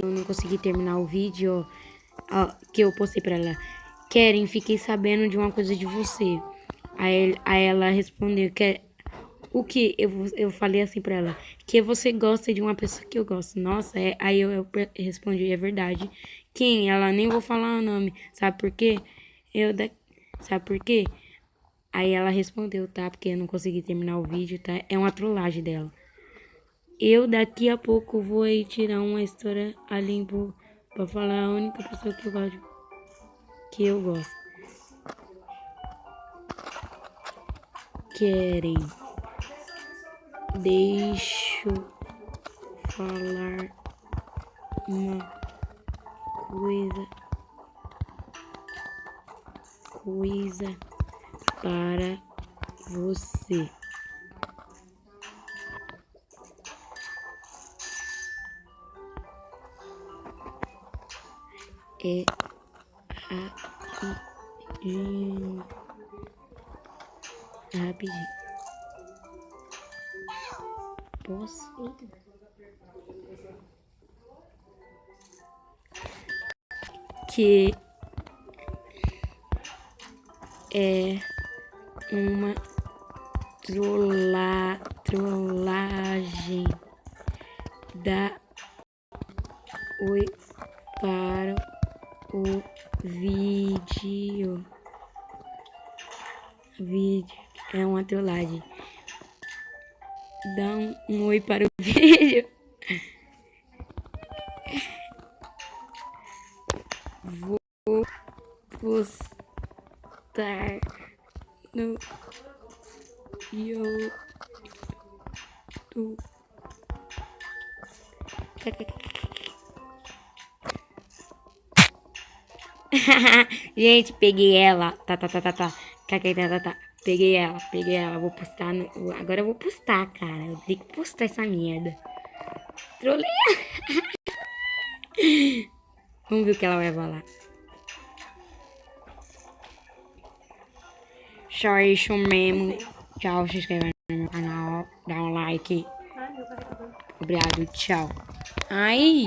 eu não consegui terminar o vídeo que eu postei pra ela. Keren, fiquei sabendo de uma coisa de você. Aí ela respondeu que o que? Eu falei assim pra ela, que você gosta de uma pessoa que eu gosto. Nossa, aí eu respondi, é verdade. Quem? Ela, nem vou falar o nome. Sabe por quê? Sabe por quê? Aí ela respondeu, tá? Porque eu não consegui terminar o vídeo, tá? É uma trollagem dela. Eu daqui a pouco vou aí tirar uma história ali pra falar a única pessoa que eu gosto. Que eu gosto. Querem. Deixa eu falar uma coisa para você. É rapidinho. Rapidinho. Posso? Que é uma trollagem. Dá oi para o vídeo. Vídeo é uma trollagem. Dá um oi para o vídeo. Vou postar no YouTube. Gente, peguei ela. Tá. Peguei ela. Vou postar agora eu vou postar, cara. Eu tenho que postar essa merda. Trolei. Vamos ver o que ela vai falar. Só isso mesmo. Tchau, se inscreva no meu canal. Dá um like. Obrigado, tchau. Ai.